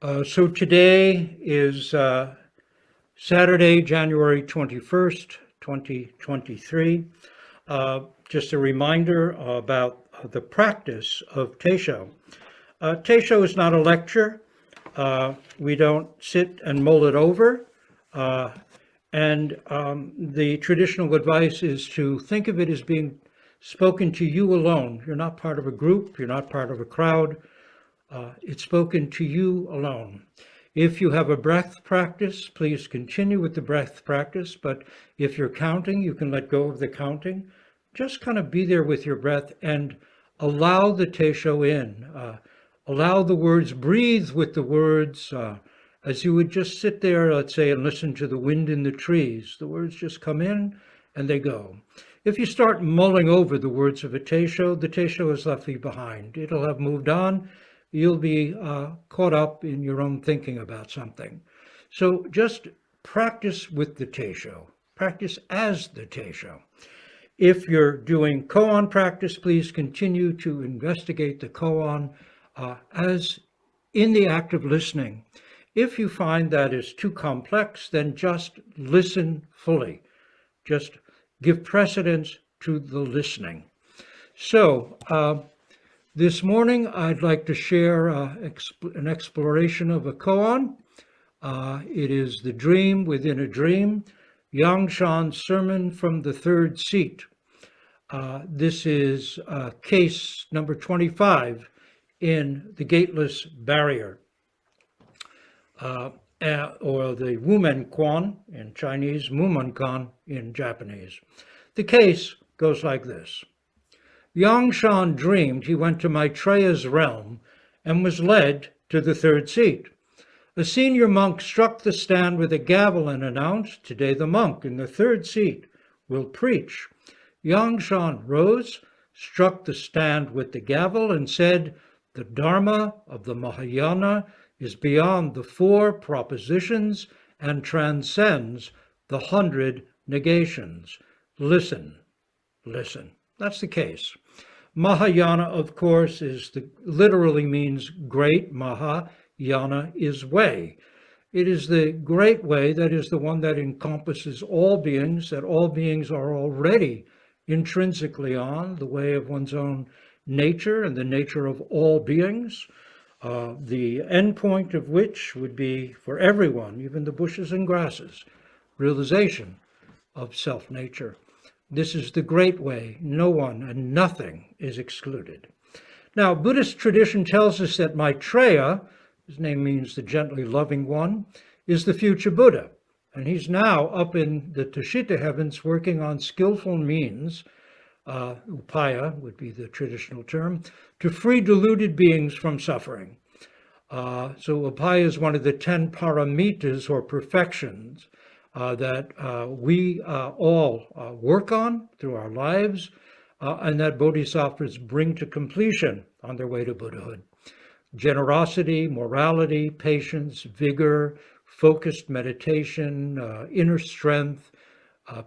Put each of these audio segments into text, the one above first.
So today is Saturday, January 21st, 2023. Just a reminder about the practice of Teisho. Teisho is not a lecture. We don't sit and mull it over. And the traditional advice is to think of it as being spoken to you alone. You're not part of a group. You're not part of a crowd. It's spoken to you alone. If you have a breath practice, please continue with the breath practice. But if you're counting, you can let go of the counting. Just kind of be there with your breath and allow the Teisho in. Allow the words, breathe with the words, as you would just sit there, let's say, and listen to the wind in the trees. The words just come in and they go. If you start mulling over the words of a Teisho, the Teisho is left behind. It'll have moved on. You'll be caught up in your own thinking about something. So just practice with the Teisho. Practice as the Teisho. If you're doing koan practice, please continue to investigate the koan as in the act of listening. If you find that is too complex, then just listen fully. Just give precedence to the listening. So, this morning, I'd like to share an exploration of a koan. It is The Dream Within a Dream, Yangshan's Sermon from the Third Seat. This is case number 25 in the Gateless Barrier, or the Wumen Kwan in Chinese, Mumonkan in Japanese. The case goes like this. Yangshan dreamed he went to Maitreya's realm and was led to the third seat. A senior monk struck the stand with a gavel and announced, "Today the monk in the third seat will preach." Yangshan rose, struck the stand with the gavel and said, "The Dharma of the Mahayana is beyond the four propositions and transcends the 100 negations. Listen, listen." That's the case. Mahayana, of course, literally means great. Mahayana is way. It is the great way, that is the one that encompasses all beings, that all beings are already intrinsically on, the way of one's own nature and the nature of all beings, the end point of which would be for everyone, even the bushes and grasses, realization of self-nature. This is the great way. No one and nothing is excluded. Now, Buddhist tradition tells us that Maitreya, his name means the gently loving one, is the future Buddha. And he's now up in the Tushita heavens working on skillful means, upaya would be the traditional term, to free deluded beings from suffering. So upaya is one of the 10 paramitas or perfections that we all work on through our lives, and that bodhisattvas bring to completion on their way to Buddhahood. Generosity, morality, patience, vigor, focused meditation, inner strength,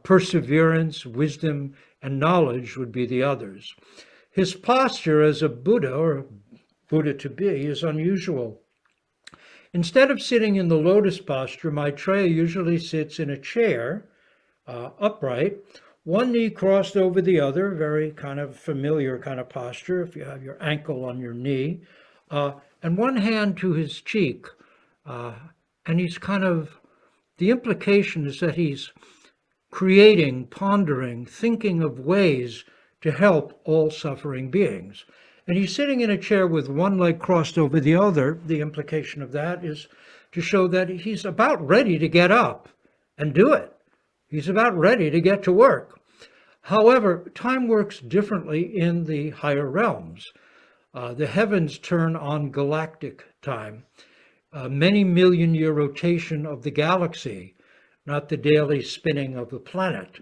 perseverance, wisdom, and knowledge would be the others. His posture as a Buddha, or Buddha to be, is unusual. Instead of sitting in the lotus posture, Maitreya usually sits in a chair, upright, one knee crossed over the other, very kind of familiar kind of posture if you have your ankle on your knee, and one hand to his cheek. And he's the implication is that he's creating, pondering, thinking of ways to help all suffering beings. And he's sitting in a chair with one leg crossed over the other. The implication of that is to show that he's about ready to get up and do it. He's about ready to get to work. However, time works differently in the higher realms. The heavens turn on galactic time, many million-year rotation of the galaxy, not the daily spinning of the planet.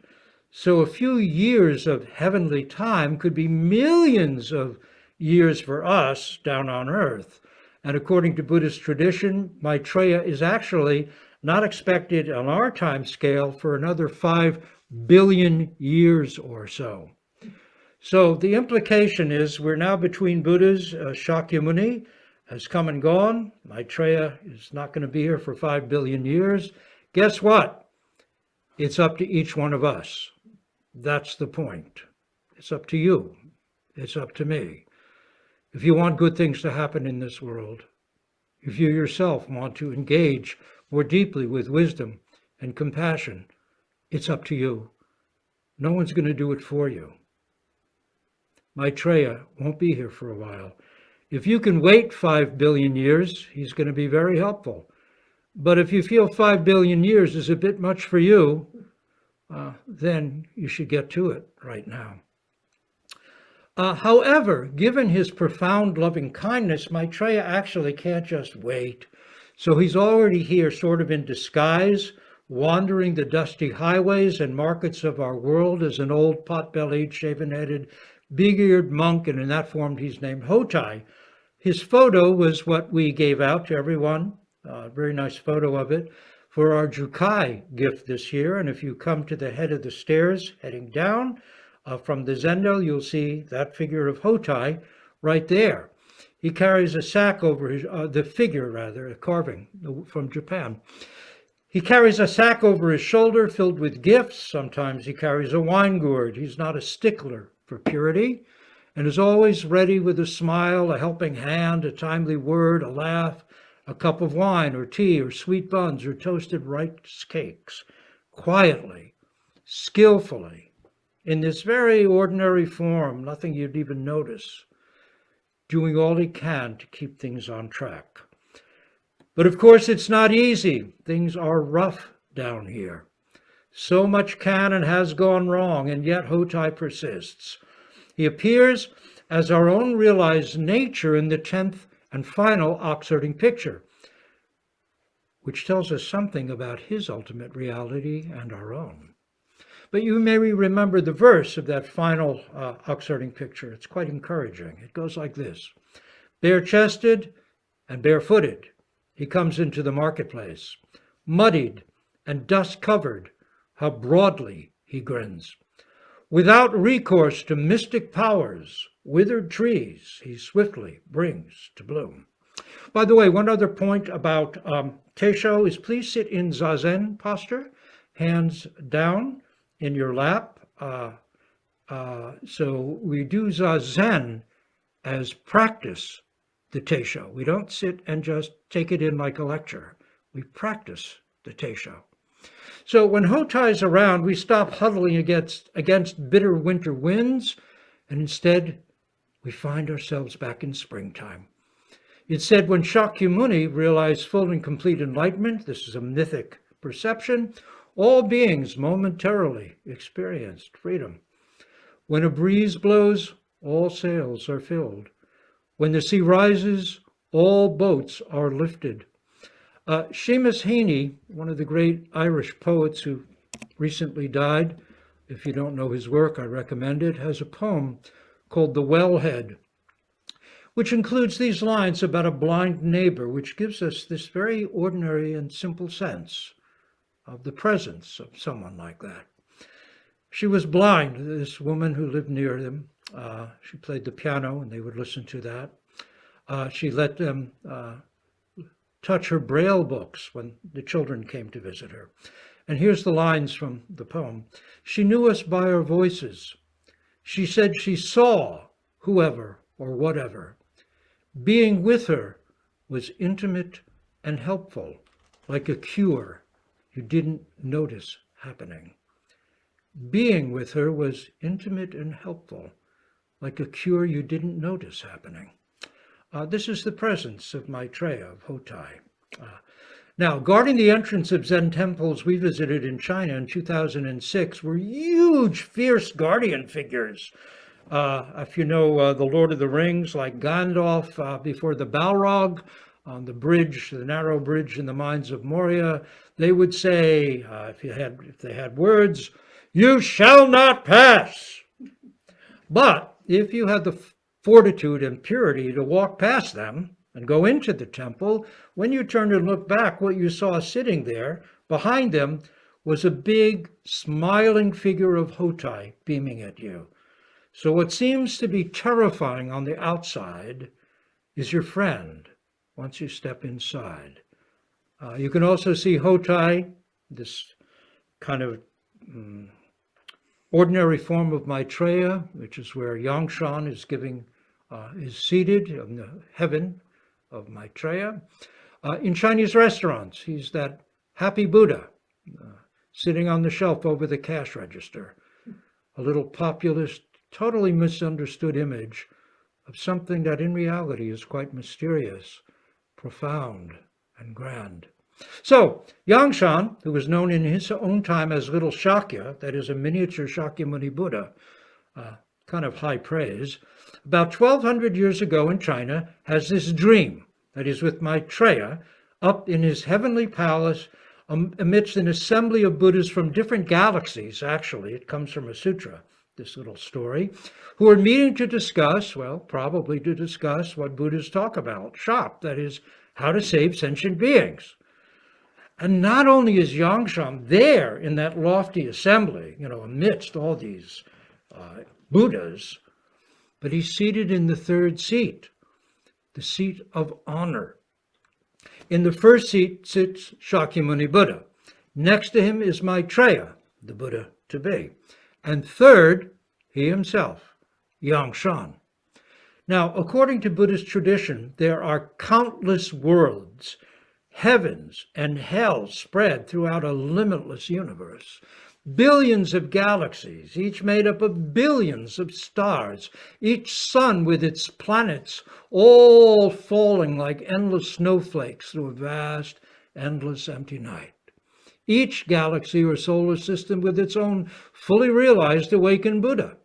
So a few years of heavenly time could be millions of years for us down on Earth. And according to Buddhist tradition, Maitreya is actually not expected on our time scale for another 5 billion years or so. So the implication is we're now between Buddhas, Shakyamuni, has come and gone. Maitreya is not going to be here for 5 billion years. Guess what? It's up to each one of us. That's the point. It's up to you. It's up to me. If you want good things to happen in this world, if you yourself want to engage more deeply with wisdom and compassion, it's up to you. No one's going to do it for you. Maitreya won't be here for a while. If you can wait 5 billion years, he's going to be very helpful. But if you feel 5 billion years is a bit much for you, then you should get to it right now. However, given his profound loving kindness, Maitreya actually can't just wait. So he's already here, sort of in disguise, wandering the dusty highways and markets of our world as an old pot-bellied, shaven-headed, big-eared monk, and in that form he's named Hotai. His photo was what we gave out to everyone, a very nice photo of it, for our Jukai gift this year. And if you come to the head of the stairs heading down, from the Zendo, you'll see that figure of Hotai right there. He carries a sack over his, the figure rather, a carving from Japan. He carries a sack over his shoulder filled with gifts. Sometimes he carries a wine gourd. He's not a stickler for purity and is always ready with a smile, a helping hand, a timely word, a laugh, a cup of wine or tea or sweet buns or toasted rice cakes, quietly, skillfully, in this very ordinary form, nothing you'd even notice, doing all he can to keep things on track. But of course, it's not easy. Things are rough down here. So much can and has gone wrong, and yet Hotai persists. He appears as our own realized nature in the 10th and final oxherding picture, which tells us something about his ultimate reality and our own. But you may remember the verse of that final oxherding picture. It's quite encouraging. It goes like this: bare-chested and barefooted, he comes into the marketplace. Muddied and dust-covered, how broadly he grins. Without recourse to mystic powers, withered trees he swiftly brings to bloom. By the way, one other point about Teisho is please sit in Zazen posture, hands down in your lap. So we do Zazen as practice the Teisho. We don't sit and just take it in like a lecture. We practice the Teisho. So when Hotai's around, we stop huddling against bitter winter winds, and instead we find ourselves back in springtime. It said when Shakyamuni realized full and complete enlightenment, this is a mythic perception, all beings momentarily experienced freedom. When a breeze blows, all sails are filled. When the sea rises, all boats are lifted. Seamus Heaney, one of the great Irish poets who recently died, if you don't know his work, I recommend it, has a poem called The Wellhead, which includes these lines about a blind neighbor, which gives us this very ordinary and simple sense of the presence of someone like that. She was blind, this woman who lived near them. She played the piano and they would listen to that. She let them touch her Braille books when the children came to visit her. And here's the lines from the poem. She knew us by our voices. She said she saw whoever or whatever. Being with her was intimate and helpful, like a cure you didn't notice happening. Being with her was intimate and helpful, like a cure you didn't notice happening. This is the presence of Maitreya, of Hotai. Now, guarding the entrance of Zen temples we visited in China in 2006 were huge, fierce guardian figures. If you know the Lord of the Rings, like Gandalf before the Balrog on the bridge, the narrow bridge in the mines of Moria, they would say, if they had words, "You shall not pass." But if you had the fortitude and purity to walk past them and go into the temple, when you turned and looked back, what you saw sitting there behind them was a big, smiling figure of Hotai beaming at you. So what seems to be terrifying on the outside is your friend once you step inside. You can also see Hotai, this kind of ordinary form of Maitreya, which is where Yangshan is seated in the heaven of Maitreya. In Chinese restaurants, he's that happy Buddha sitting on the shelf over the cash register, a little populist, totally misunderstood image of something that in reality is quite mysterious, profound, and grand. So, Yangshan, who was known in his own time as Little Shakya, that is a miniature Shakyamuni Buddha, kind of high praise, about 1200 years ago in China, has this dream that he's with Maitreya up in his heavenly palace amidst an assembly of Buddhas from different galaxies. Actually, it comes from a sutra, this little story, who are meeting to discuss, well, probably to discuss what Buddhists talk about, shop, that is, how to save sentient beings. And not only is Yangshan there in that lofty assembly, amidst all these Buddhas, but he's seated in the third seat, the seat of honor. In the first seat sits Shakyamuni Buddha. Next to him is Maitreya, the Buddha to be. And third, he himself, Yangshan. Now, according to Buddhist tradition, there are countless worlds, heavens and hell spread throughout a limitless universe. Billions of galaxies, each made up of billions of stars, each sun with its planets, all falling like endless snowflakes through a vast, endless, empty night. Each galaxy or solar system with its own fully realized awakened Buddha.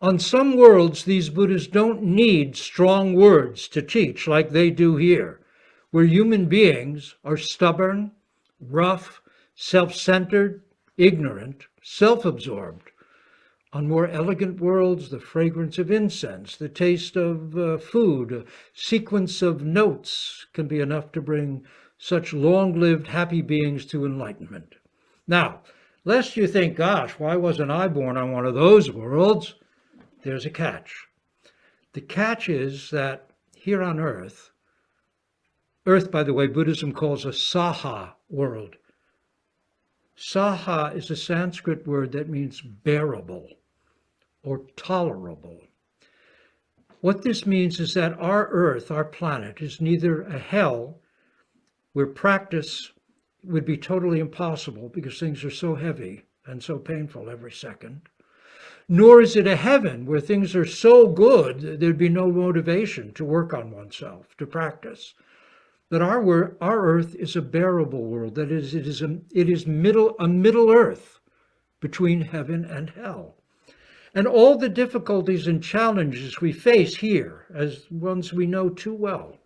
On some worlds, these Buddhas don't need strong words to teach like they do here, where human beings are stubborn, rough, self-centered, ignorant, self-absorbed. On more elegant worlds, the fragrance of incense, the taste of food, a sequence of notes can be enough to bring such long-lived happy beings to enlightenment. Now, lest you think, gosh, why wasn't I born on one of those worlds? There's a catch. The catch is that here on Earth, by the way, Buddhism calls a saha world. Saha is a Sanskrit word that means bearable or tolerable. What this means is that our Earth, our planet, is neither a hell where practice would be totally impossible because things are so heavy and so painful every second, nor is it a heaven where things are so good there'd be no motivation to work on oneself, to practice. That our Earth is a bearable world. That is, it is a middle Earth between heaven and hell. And all the difficulties and challenges we face here, as ones we know too well,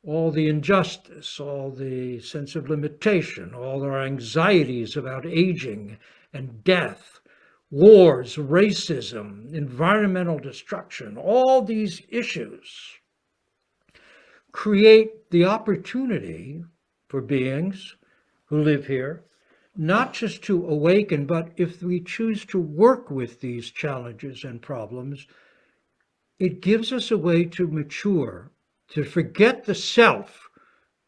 all the injustice, all the sense of limitation, all our anxieties about aging and death, wars, racism, environmental destruction, all these issues create the opportunity for beings who live here, not just to awaken, but if we choose to work with these challenges and problems, it gives us a way to mature, to forget the self,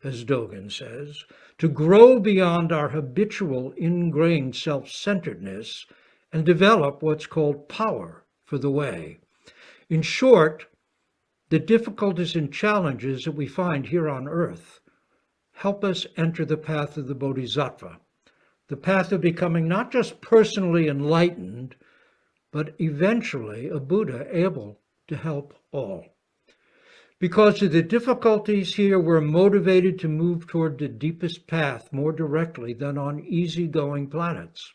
as Dogen says, to grow beyond our habitual ingrained self-centeredness and develop what's called power for the way. In short, the difficulties and challenges that we find here on Earth help us enter the path of the Bodhisattva, the path of becoming not just personally enlightened, but eventually a Buddha able to help all. Because of the difficulties here, we're motivated to move toward the deepest path more directly than on easygoing planets.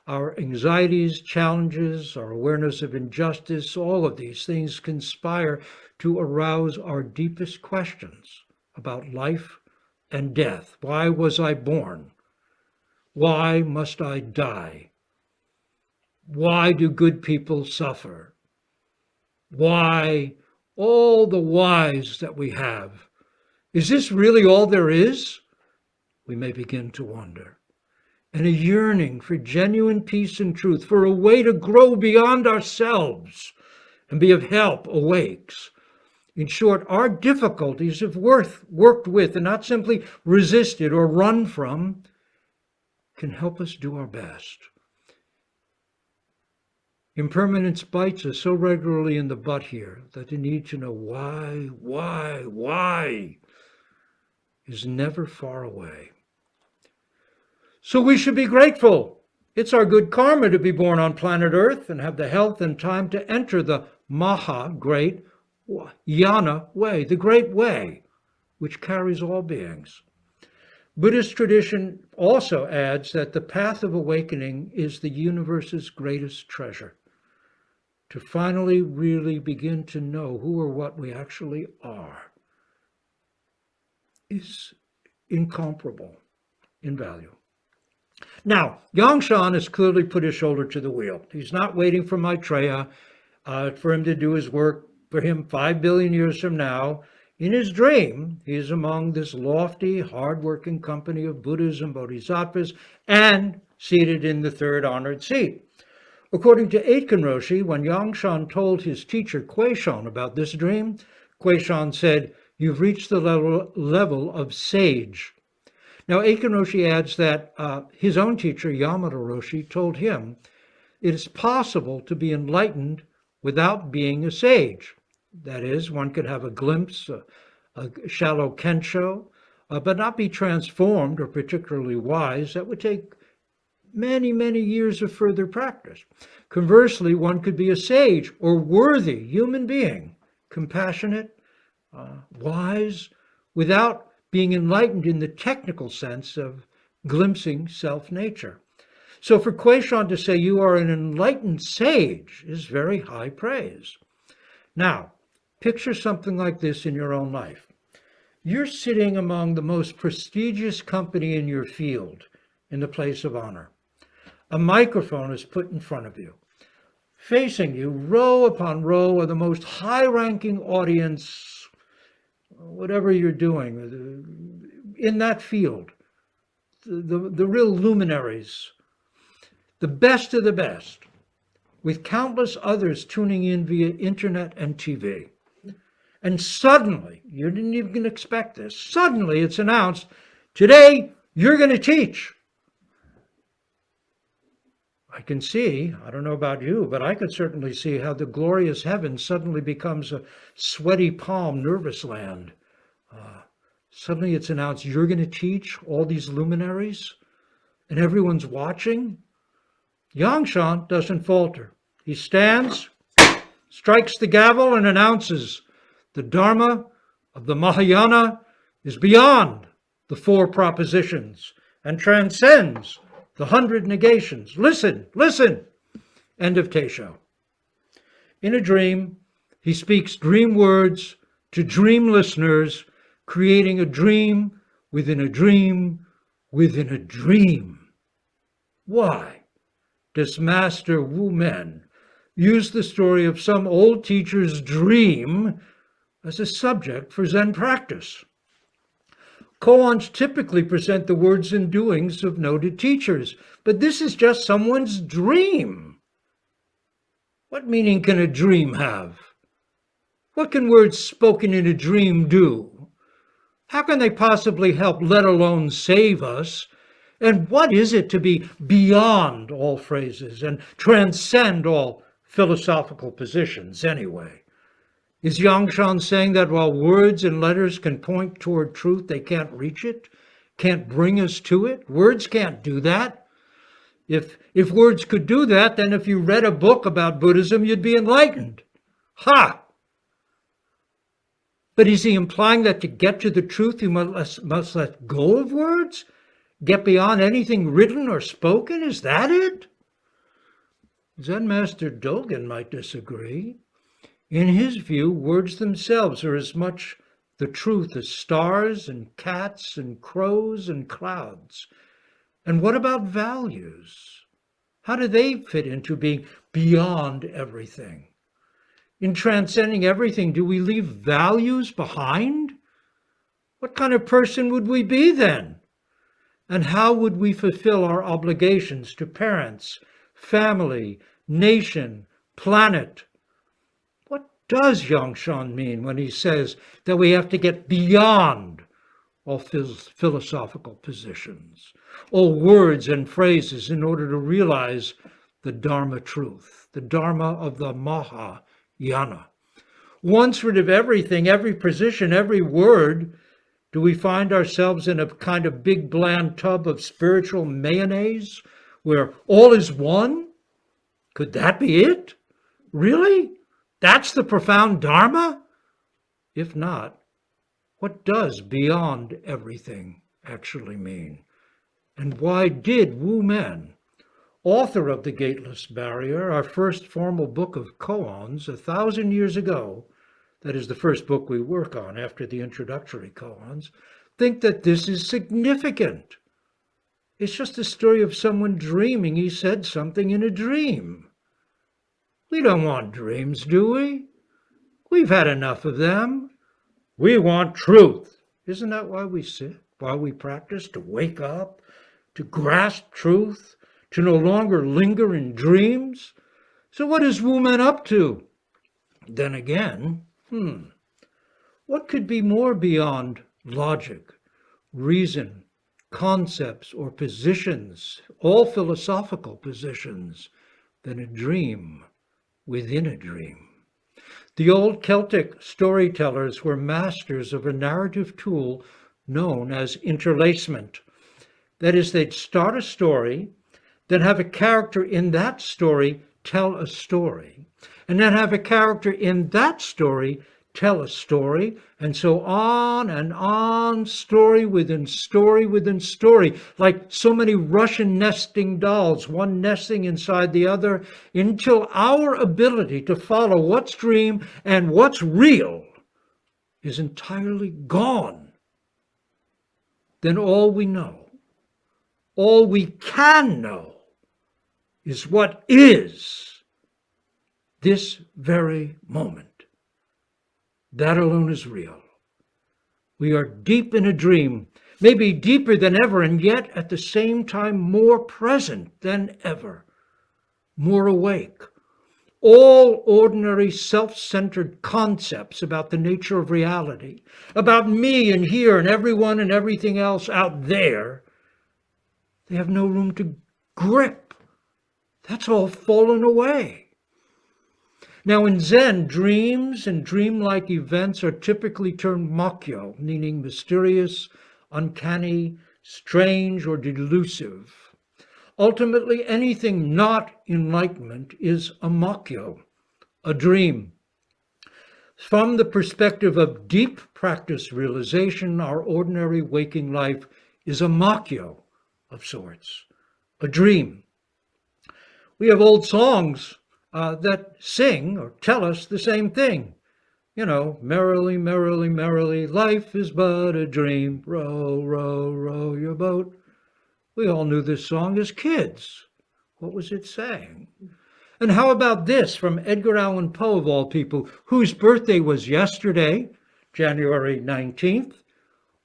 Our anxieties, challenges, our awareness of injustice, all of these things conspire to arouse our deepest questions about life and death. Why was I born? Why must I die? Why do good people suffer? Why all the whys that we have? Is this really all there is? We may begin to wonder. And a yearning for genuine peace and truth, for a way to grow beyond ourselves and be of help awakes. In short, our difficulties, if worked with and not simply resisted or run from, can help us do our best. Impermanence bites us so regularly in the butt here that the need to know why is never far away. So we should be grateful. It's our good karma to be born on planet Earth and have the health and time to enter the Maha, great, Yana way, the great way, which carries all beings. Buddhist tradition also adds that the path of awakening is the universe's greatest treasure. To finally really begin to know who or what we actually are is incomparable in value. Now, Yangshan has clearly put his shoulder to the wheel. He's not waiting for Maitreya for him to do his work for him 5 billion years from now. In his dream, he is among this lofty, hard-working company of Buddhas and Bodhisattvas and seated in the third honored seat. According to Aitken Roshi, when Yangshan told his teacher Kuei-shan about this dream, Kuei-shan said, "You've reached the level of sage." Now, Aitken Roshi adds that his own teacher, Yamada Roshi, told him, it is possible to be enlightened without being a sage. That is, one could have a glimpse, a shallow kensho, but not be transformed or particularly wise. That would take many, many years of further practice. Conversely, one could be a sage or worthy human being, compassionate, wise, without being enlightened in the technical sense of glimpsing self-nature. So for Kuei-shan to say you are an enlightened sage is very high praise. Now, picture something like this in your own life. You're sitting among the most prestigious company in your field in the place of honor. A microphone is put in front of you. Facing you, row upon row, are the most high-ranking audience, whatever you're doing, in that field, the real luminaries, the best of the best, with countless others tuning in via internet and TV. And suddenly, you didn't even expect this, suddenly it's announced, today you're going to teach. I can see, I don't know about you, but I could certainly see how the glorious heaven suddenly becomes a sweaty palm, nervous land. Suddenly it's announced, you're going to teach all these luminaries, and everyone's watching. Yangshan doesn't falter. He stands, strikes the gavel, and announces, the Dharma of the Mahayana is beyond the 4 propositions and transcends the 100 negations. Listen, listen. End of Teisho. In a dream, he speaks dream words to dream listeners, creating a dream within a dream within a dream. Why does Master Wu Men use the story of some old teacher's dream as a subject for Zen practice? Koans typically present the words and doings of noted teachers, but this is just someone's dream. What meaning can a dream have? What can words spoken in a dream do? How can they possibly help, let alone save us? And what is it to be beyond all phrases and transcend all philosophical positions anyway? Is Yangshan saying that while words and letters can point toward truth, they can't reach it, can't bring us to it? Words can't do that. If words could do that, then if you read a book about Buddhism, you'd be enlightened. Ha! But is he implying that to get to the truth, you must let go of words? Get beyond anything written or spoken? Is that it? Zen Master Dogen might disagree. In his view, words themselves are as much the truth as stars and cats and crows and clouds. And what about values? How do they fit into being beyond everything? In transcending everything, do we leave values behind? What kind of person would we be then? And how would we fulfill our obligations to parents, family, nation, planet? does Yangshan mean when he says that we have to get beyond all philosophical positions, all words and phrases in order to realize the Dharma truth, the Dharma of the Mahayana? Once rid of everything, every position, every word, do we find ourselves in a kind of big bland tub of spiritual mayonnaise where all is one? Could that be it? Really? That's the profound Dharma? If not, what does beyond everything actually mean? And why did Wu Men, author of The Gateless Barrier, our first formal book of koans 1,000 years ago, that is the first book we work on after the introductory koans, think that this is significant? It's just a story of someone dreaming he said something in a dream. We don't want dreams, do we? We've had enough of them. We want truth. Isn't that why we sit, why we practice? To wake up, to grasp truth, to no longer linger in dreams? So what is Wu Men up to? Then again, what could be more beyond logic, reason, concepts, or positions, all philosophical positions, than a dream within a dream? The old Celtic storytellers were masters of a narrative tool known as interlacement. That is, they'd start a story, then have a character in that story tell a story, and then have a character in that story tell a story, and so on, story within story within story, like so many Russian nesting dolls, one nesting inside the other, until our ability to follow what's dream and what's real is entirely gone. Then all we know, all we can know, is what is this very moment. That alone is real. We are deep in a dream, maybe deeper than ever, and yet at the same time more present than ever, more awake. All ordinary self-centered concepts about the nature of reality, about me and here and everyone and everything else out there, they have no room to grip. That's all fallen away. Now in Zen, dreams and dreamlike events are typically termed makyo, meaning mysterious, uncanny, strange, or delusive. Ultimately, anything not enlightenment is a makyo, a dream. From the perspective of deep practice realization, our ordinary waking life is a makyo of sorts, a dream. We have old songs that sing or tell us the same thing. You know, merrily, merrily, merrily, life is but a dream. Row, row, row your boat. We all knew this song as kids. What was it saying? And how about this from Edgar Allan Poe, of all people, whose birthday was yesterday, January 19th?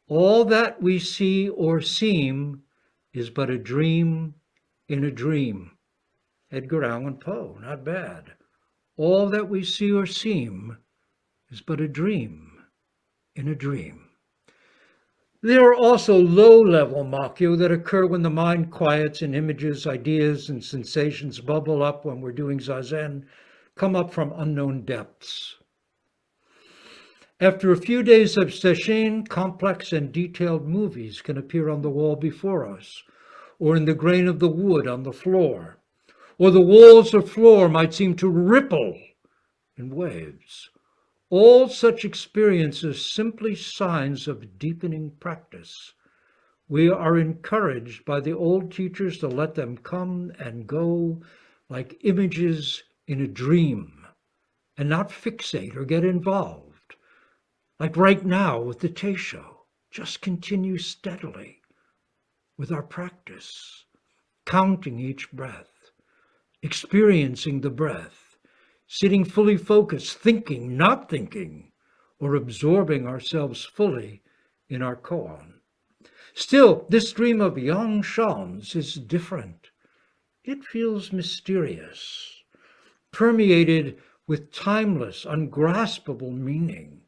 All that we see or seem is but a dream in a dream. Edgar Allan Poe, not bad. All that we see or seem is but a dream in a dream. There are also low-level makyo that occur when the mind quiets and images, ideas, and sensations bubble up when we're doing zazen, come up from unknown depths. After a few days of sesshin, complex and detailed movies can appear on the wall before us, or in the grain of the wood on the floor, or the walls or floor might seem to ripple in waves. All such experiences simply signs of deepening practice. We are encouraged by the old teachers to let them come and go like images in a dream and not fixate or get involved. Like right now with the Teisho, just continue steadily with our practice, counting each breath, experiencing the breath, sitting fully focused, thinking, not thinking, or absorbing ourselves fully in our koan. Still, this dream of young Shams is different. It feels mysterious, permeated with timeless, ungraspable meaning.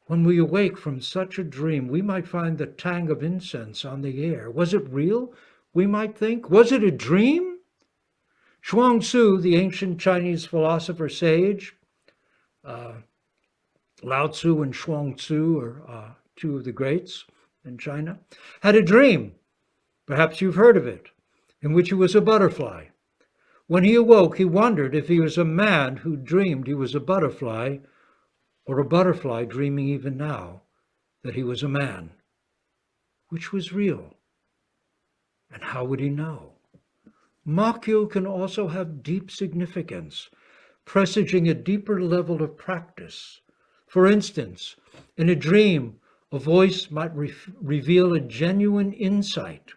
When we awake from such a dream, we might find the tang of incense on the air. Was it real? We might think. Was it a dream? Zhuangzi, the ancient Chinese philosopher sage, Lao Tzu and Zhuangzi are two of the greats in China, had a dream, perhaps you've heard of it, in which he was a butterfly. When he awoke, he wondered if he was a man who dreamed he was a butterfly, or a butterfly dreaming even now that he was a man. Which was real? And how would he know? Makyo can also have deep significance, presaging a deeper level of practice. For instance, in a dream, a voice might reveal a genuine insight,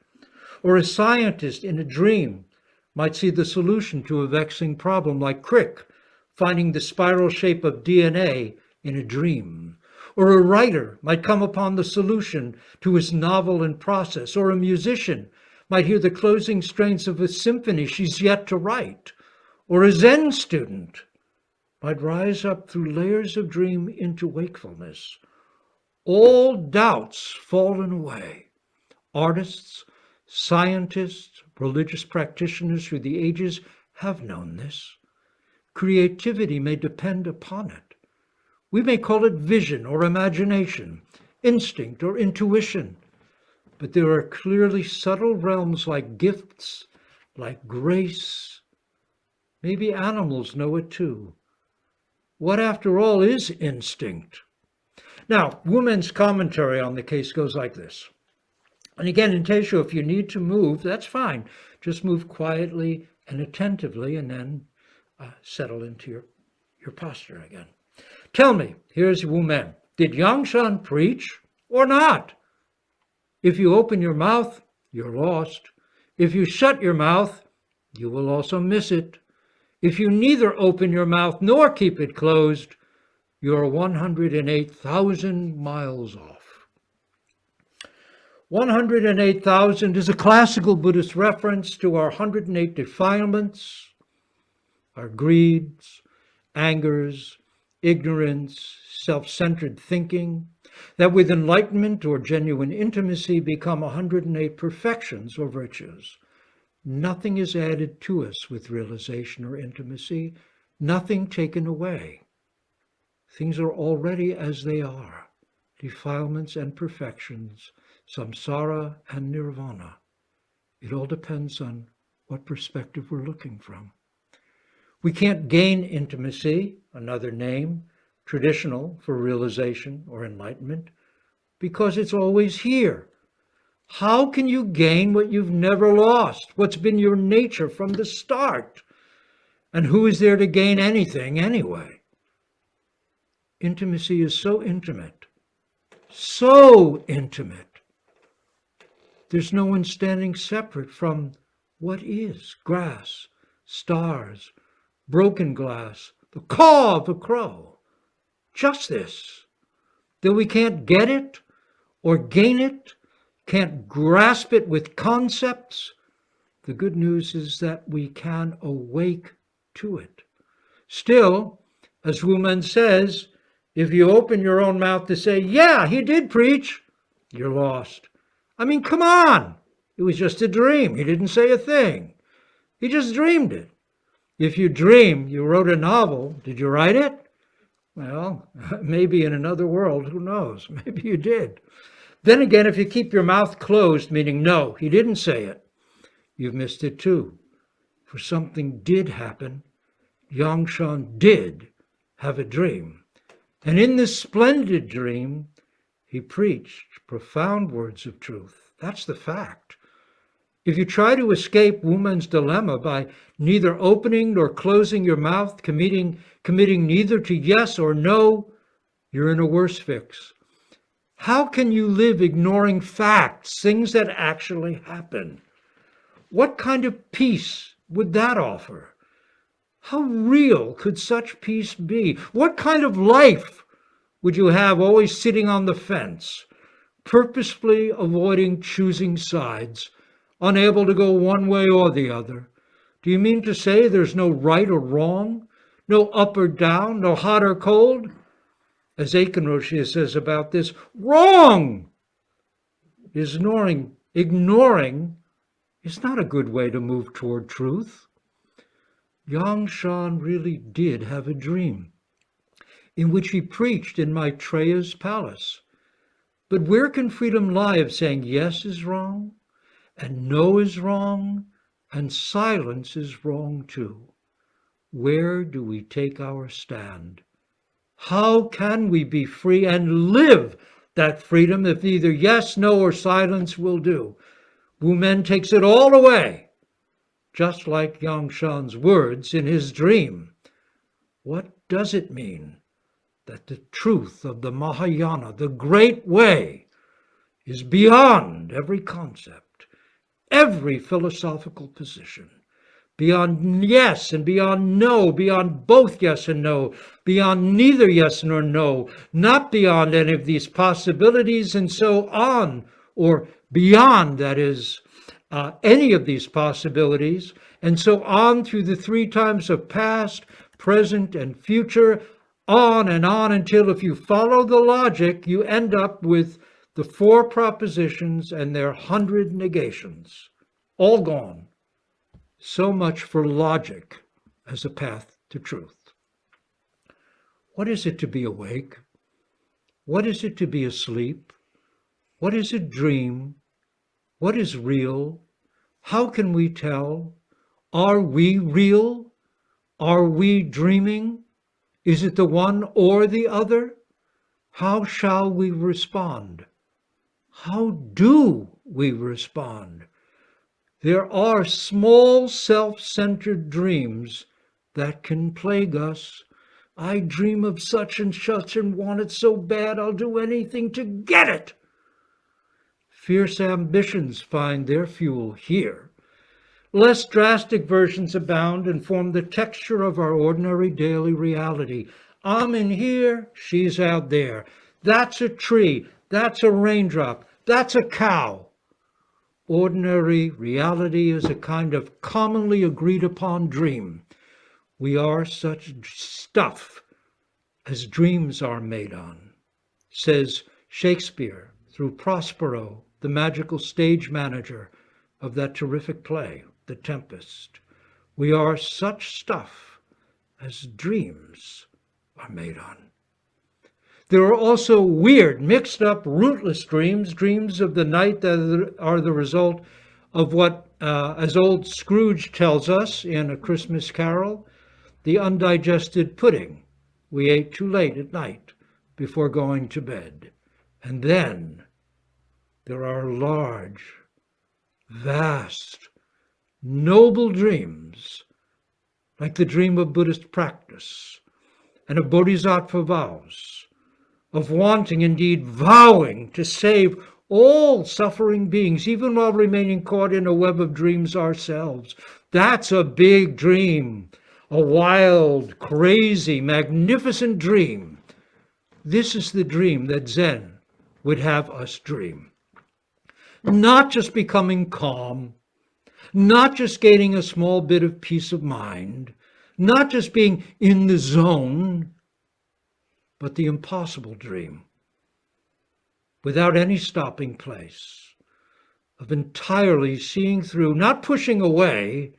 or a scientist in a dream might see the solution to a vexing problem, like Crick finding the spiral shape of DNA in a dream. Or a writer might come upon the solution to his novel in process, or a musician might hear the closing strains of a symphony she's yet to write, or a Zen student might rise up through layers of dream into wakefulness. All doubts fallen away. Artists, scientists, religious practitioners through the ages have known this. Creativity may depend upon it. We may call it vision or imagination, instinct or intuition, but there are clearly subtle realms like gifts, like grace. Maybe animals know it too. What, after all, is instinct? Now, Wu Men's commentary on the case goes like this. And again, in Teisho, if you need to move, that's fine. Just move quietly and attentively, and then settle into your posture again. Tell me, here's Wu Men, did Yangshan preach or not? If you open your mouth, you're lost. If you shut your mouth, you will also miss it. If you neither open your mouth nor keep it closed, you're 108,000 miles off. 108,000 is a classical Buddhist reference to our 108 defilements, our greeds, angers, ignorance, self-centered thinking, that with enlightenment or genuine intimacy become 108 perfections or virtues. Nothing is added to us with realization or intimacy, nothing taken away. Things are already as they are, defilements and perfections, samsara and nirvana. It all depends on what perspective we're looking from. We can't gain intimacy, another name, traditional for realization or enlightenment, because it's always here. How can you gain what you've never lost, what's been your nature from the start? And who is there to gain anything anyway? Intimacy is so intimate, so intimate. There's no one standing separate from what is grass, stars, broken glass, the caw of a crow. Just this, that we can't get it or gain it, can't grasp it with concepts. The good news is that we can awake to it. Still, as Wu Men says, if you open your own mouth to say, yeah, he did preach, you're lost. I mean, come on. It was just a dream. He didn't say a thing. He just dreamed it. If you dream you wrote a novel, did you write it? Well, maybe in another world, who knows? Maybe you did. Then again, if you keep your mouth closed, meaning no, he didn't say it, you've missed it too. For something did happen. Yangshan did have a dream. And in this splendid dream, he preached profound words of truth. That's the fact. If you try to escape Wu Men's dilemma by neither opening nor closing your mouth, committing neither to yes or no, you're in a worse fix. How can you live ignoring facts, things that actually happen? What kind of peace would that offer? How real could such peace be? What kind of life would you have always sitting on the fence, purposefully avoiding choosing sides, unable to go one way or the other, Do you mean to say there's no right or wrong, no up or down, no hot or cold? As Aiken Roshi says about this, wrong! Ignoring is not a good way to move toward truth. Yang Shan really did have a dream in which he preached in Maitreya's palace. But where can freedom lie of saying yes is wrong, and no is wrong, and silence is wrong too? Where do we take our stand? How can we be free and live that freedom if neither yes, no, or silence will do? Wu Men takes it all away, just like Yang Shan's words in his dream. What does it mean that the truth of the Mahayana, the great way, is beyond every concept, every philosophical position, beyond yes and beyond no, beyond both yes and no, beyond neither yes nor no, not beyond any of these possibilities and so on, or beyond, that is, any of these possibilities, and so on through the three times of past, present, and future, on and on until, if you follow the logic, you end up with the four propositions and their 100 negations, all gone. So much for logic as a path to truth. What is it to be awake? What is it to be asleep? What is a dream? What is real? How can we tell? Are we real? Are we dreaming? Is it the one or the other? How shall we respond? How do we respond? There are small self-centered dreams that can plague us. I dream of such and such and want it so bad I'll do anything to get it. Fierce ambitions find their fuel here. Less drastic versions abound and form the texture of our ordinary daily reality. I'm in here, she's out there. That's a tree, that's a raindrop, that's a cow. Ordinary reality is a kind of commonly agreed upon dream. We are such stuff as dreams are made on, says Shakespeare through Prospero, the magical stage manager of that terrific play, The Tempest. We are such stuff as dreams are made on. There are also weird, mixed up, rootless dreams, dreams of the night that are the result of what, as old Scrooge tells us in A Christmas Carol, the undigested pudding we ate too late at night before going to bed. And then there are large, vast, noble dreams, like the dream of Buddhist practice and of bodhisattva vows, of wanting, indeed vowing, to save all suffering beings, even while remaining caught in a web of dreams ourselves. That's a big dream, a wild, crazy, magnificent dream. This is the dream that Zen would have us dream. Not just becoming calm, not just gaining a small bit of peace of mind, not just being in the zone, but the impossible dream, without any stopping place, of entirely seeing through, not pushing away,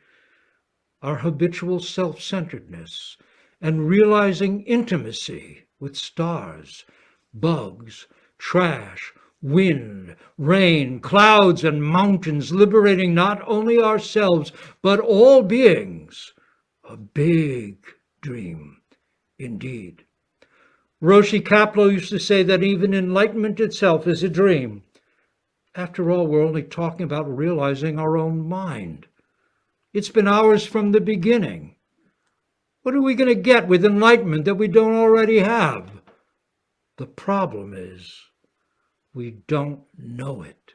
our habitual self-centeredness and realizing intimacy with stars, bugs, trash, wind, rain, clouds, and mountains, liberating not only ourselves, but all beings. A big dream, indeed. Roshi Kapleau used to say that even enlightenment itself is a dream. After all, we're only talking about realizing our own mind. It's been ours from the beginning. What are we going to get with enlightenment that we don't already have? The problem is we don't know it.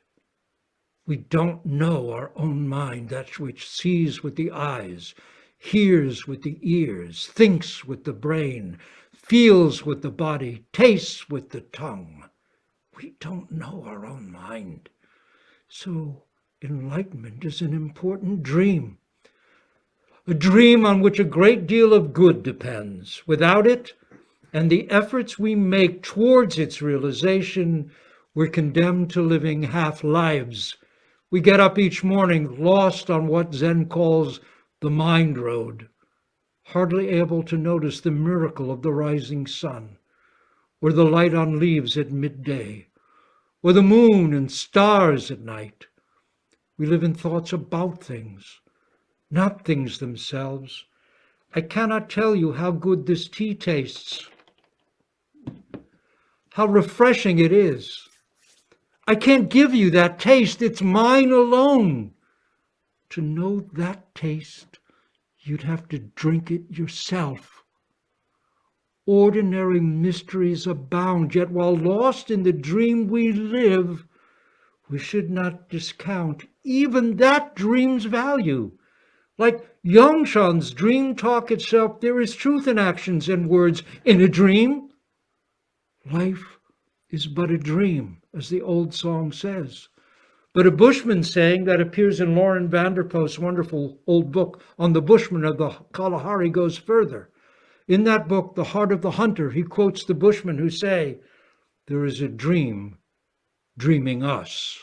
We don't know our own mind, that which sees with the eyes, hears with the ears, thinks with the brain, feels with the body, tastes with the tongue. We don't know our own mind. So enlightenment is an important dream. a dream on which a great deal of good depends. Without it, and the efforts we make towards its realization, we're condemned to living half lives. We get up each morning lost on what Zen calls the mind road, hardly able to notice the miracle of the rising sun, or the light on leaves at midday, or the moon and stars at night. We live in thoughts about things, not things themselves. I cannot tell you how good this tea tastes, how refreshing it is. I can't give you that taste. It's mine alone. To know that taste, you'd have to drink it yourself. Ordinary mysteries abound, yet while lost in the dream we live, we should not discount even that dream's value. Like Yongshan's dream talk itself, there is truth in actions and words in a dream. Life is but a dream, as the old song says. But a Bushman saying that appears in Lauren Vanderpost's wonderful old book on the Bushmen of the Kalahari goes further. In that book, The Heart of the Hunter, he quotes the Bushmen who say, "There is a dream dreaming us.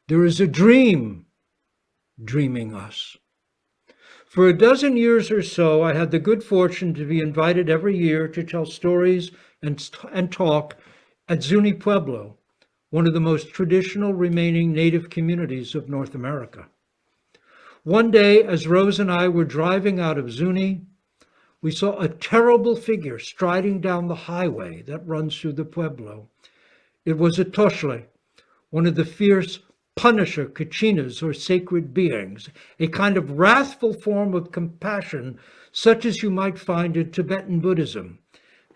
There is a dream dreaming us." For a dozen years or so, I had the good fortune to be invited every year to tell stories and talk at Zuni Pueblo, one of the most traditional remaining native communities of North America. One day, as Rose and I were driving out of Zuni, we saw a terrible figure striding down the highway that runs through the Pueblo. It was a Toshle, one of the fierce Punisher Kachinas, or sacred beings, a kind of wrathful form of compassion such as you might find in Tibetan Buddhism.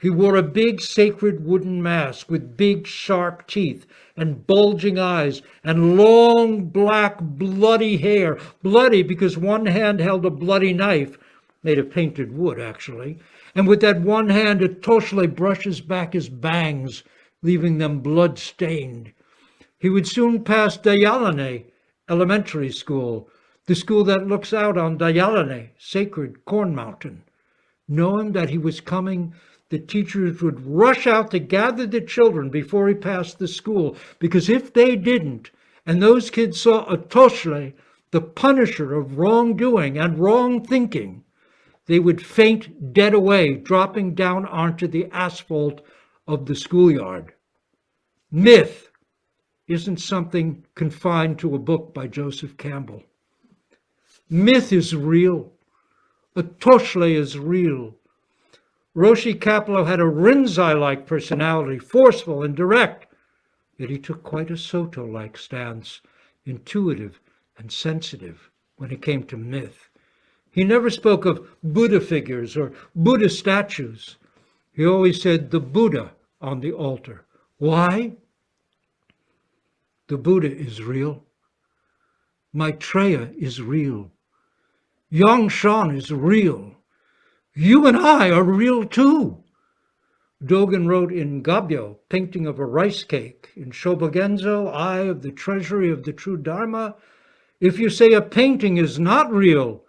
He wore a big sacred wooden mask with big sharp teeth and bulging eyes and long black bloody hair. Bloody because one hand held a bloody knife, made of painted wood actually, and with that one hand a Toshle brushes back his bangs, leaving them blood-stained. He would soon pass Dayalane Elementary School, the school that looks out on Dayalane, sacred corn mountain. Knowing that he was coming, the teachers would rush out to gather the children before he passed the school, because if they didn't, and those kids saw a Toshle, the punisher of wrongdoing and wrong thinking, they would faint dead away, dropping down onto the asphalt of the schoolyard. Myth isn't something confined to a book by Joseph Campbell. Myth is real. A Toshle is real. Roshi Kapleau had a Rinzai-like personality, forceful and direct, yet he took quite a Soto-like stance, intuitive and sensitive when it came to myth. He never spoke of Buddha figures or Buddha statues. He always said the Buddha on the altar. Why? The Buddha is real. Maitreya is real. Yongshan is real. You and I are real too. Dogen wrote in Gabyo, painting of a rice cake, in Shobogenzo, Eye of the Treasury of the True Dharma, if you say a painting is not real,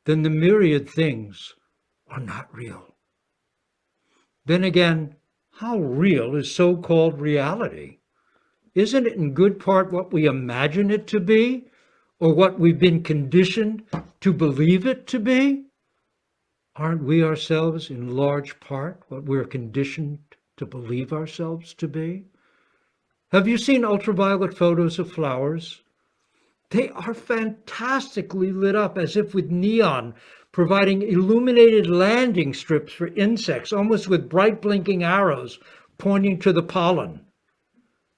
then the myriad things are not real. Then again, how real is so-called reality? Isn't it in good part what we imagine it to be, or what we've been conditioned to believe it to be? Aren't we ourselves in large part what we're conditioned to believe ourselves to be? Have you seen ultraviolet photos of flowers? They are fantastically lit up, as if with neon, providing illuminated landing strips for insects, almost with bright blinking arrows pointing to the pollen.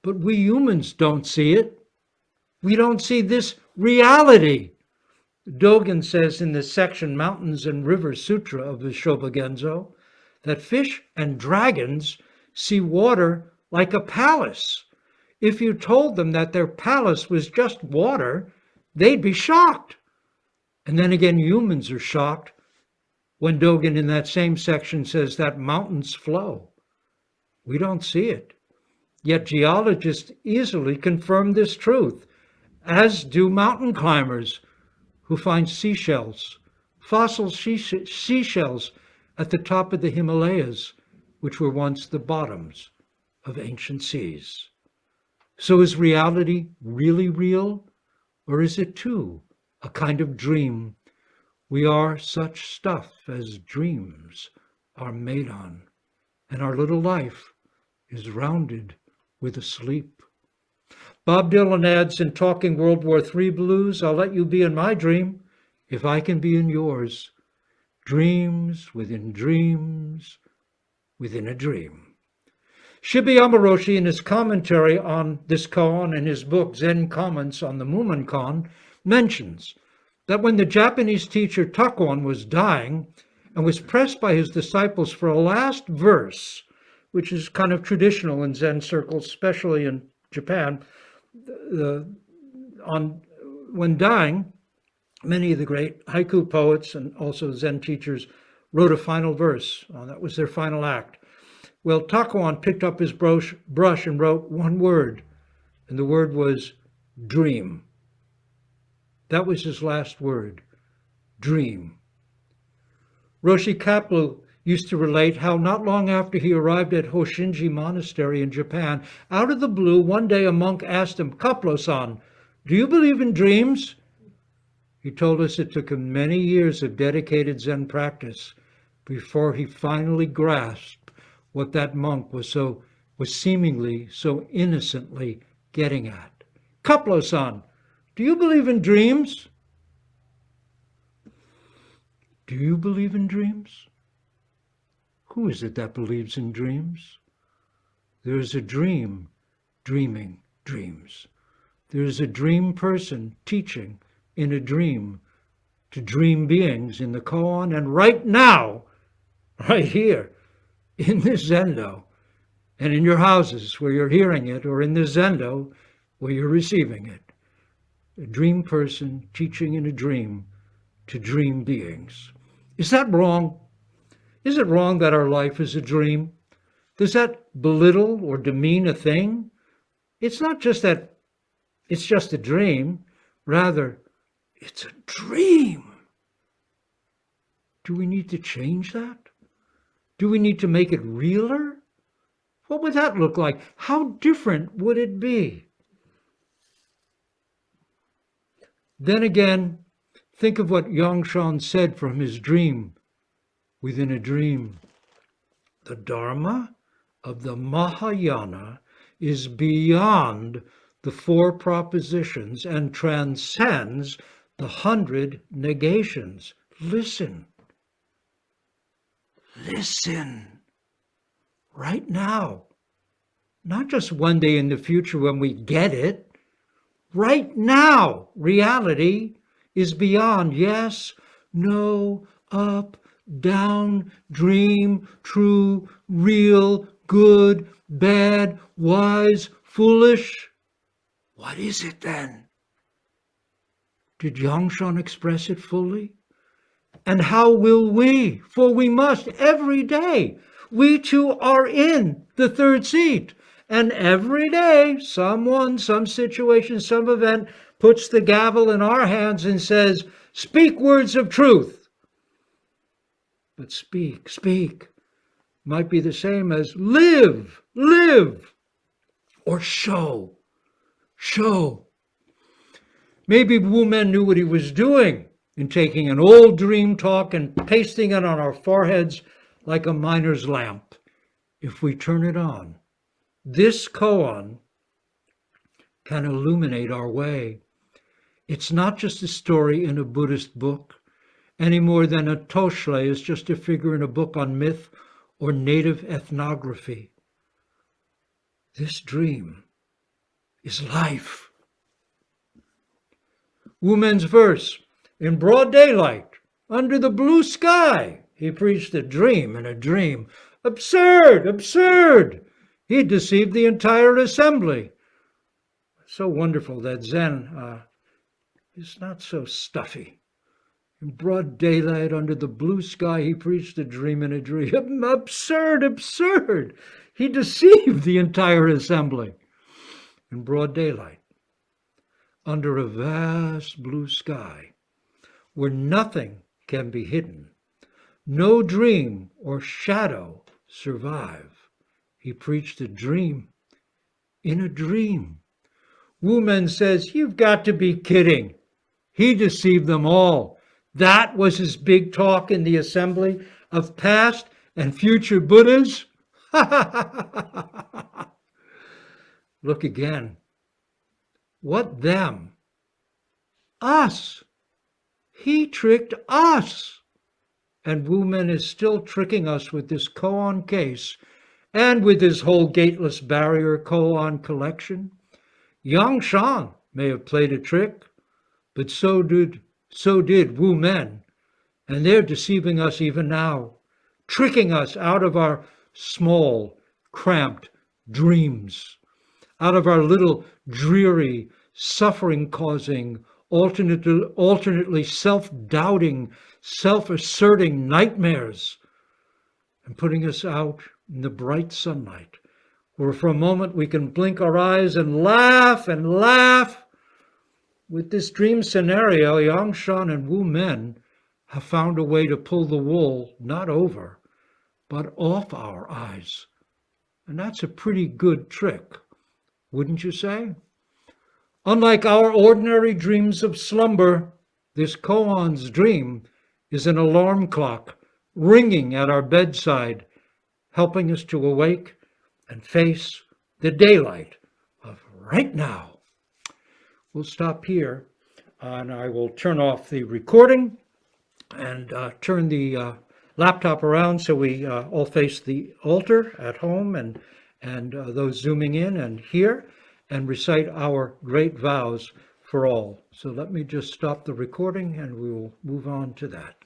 But we humans don't see it. We don't see this reality. Dogen says in the section Mountains and Rivers Sutra of the Shobogenzo that fish and dragons see water like a palace. If you told them that their palace was just water, they'd be shocked. And then again, humans are shocked when Dogen in that same section says that mountains flow. We don't see it. Yet geologists easily confirm this truth, as do mountain climbers who finds seashells, fossil seashells at the top of the Himalayas, which were once the bottoms of ancient seas. So is reality really real, or is it too a kind of dream? We are such stuff as dreams are made on, and our little life is rounded with a sleep. Bob Dylan adds in Talking World War III Blues, I'll let you be in my dream if I can be in yours. Dreams within a dream. Shibayama Roshi, in his commentary on this koan in his book Zen Comments on the Mumonkan, mentions that when the Japanese teacher Takuan was dying and was pressed by his disciples for a last verse, which is kind of traditional in Zen circles, especially in Japan, when dying, many of the great haiku poets and also Zen teachers wrote a final verse. That was their final act. Well, Takuan picked up his brush and wrote one word, and the word was dream. That was his last word, dream. Roshi Kapleau used to relate how not long after he arrived at Hoshinji Monastery in Japan, out of the blue, one day a monk asked him, Kapleau-san, do you believe in dreams? He told us it took him many years of dedicated Zen practice before he finally grasped what that monk was seemingly so innocently getting at. Kapleau-san, do you believe in dreams? Do you believe in dreams? Who is it that believes in dreams? There is a dream dreaming dreams. There is a dream person teaching in a dream to dream beings in the koan, and right now, right here, in this Zendo, and in your houses where you're hearing it, or in the Zendo where you're receiving it. A dream person teaching in a dream to dream beings. Is that wrong? Is it wrong that our life is a dream? Does that belittle or demean a thing? It's not just that it's just a dream. Rather, it's a dream. Do we need to change that? Do we need to make it realer? What would that look like? How different would it be? Then again, think of what Yangshan said from his dream within a dream. The Dharma of the Mahayana is beyond the 4 propositions and transcends the 100 negations. Listen. Listen. Right now. Not just one day in the future when we get it. Right now, reality is beyond yes, no, up, down, dream, true, real, good, bad, wise, foolish. What is it then? Did Yangshan express it fully? And how will we? For we must every day. We too are in the 3rd seat. And every day, someone, some situation, some event puts the gavel in our hands and says, speak words of truth. But speak might be the same as live, or show. Maybe Wu Men knew what he was doing in taking an old dream talk and pasting it on our foreheads like a miner's lamp. If we turn it on, this koan can illuminate our way. It's not just a story in a Buddhist book, any more than a toshle is just a figure in a book on myth or native ethnography. This dream is life. Woman's verse, in broad daylight, under the blue sky, he preached a dream in a dream. Absurd, absurd! He deceived the entire assembly. So wonderful that Zen is not so stuffy. In broad daylight, under the blue sky, he preached a dream in a dream. Absurd, absurd! He deceived the entire assembly. In broad daylight, under a vast blue sky. where nothing can be hidden. No dream or shadow survive. He preached a dream in a dream. Wu Men says, you've got to be kidding. He deceived them all. That was his big talk in the assembly of past and future Buddhas. Look again. What them? Us. He tricked us. And Wu Men is still tricking us with this koan case and with his whole gateless barrier koan collection. Yang Shan may have played a trick, but so did Wu Men, and they're deceiving us even now, tricking us out of our small, cramped dreams, out of our little, dreary, suffering-causing, alternately self-doubting, self-asserting nightmares, and putting us out in the bright sunlight, where for a moment we can blink our eyes and laugh and laugh. With this dream scenario, Yang Shan and Wu Men have found a way to pull the wool not over, but off our eyes. And that's a pretty good trick, wouldn't you say? Unlike our ordinary dreams of slumber, this koan's dream is an alarm clock ringing at our bedside, helping us to awake and face the daylight of right now. We'll stop here, and I will turn off the recording and turn the laptop around so we all face the altar at home and those zooming in and here, and recite our great vows for all. So let me just stop the recording and we will move on to that.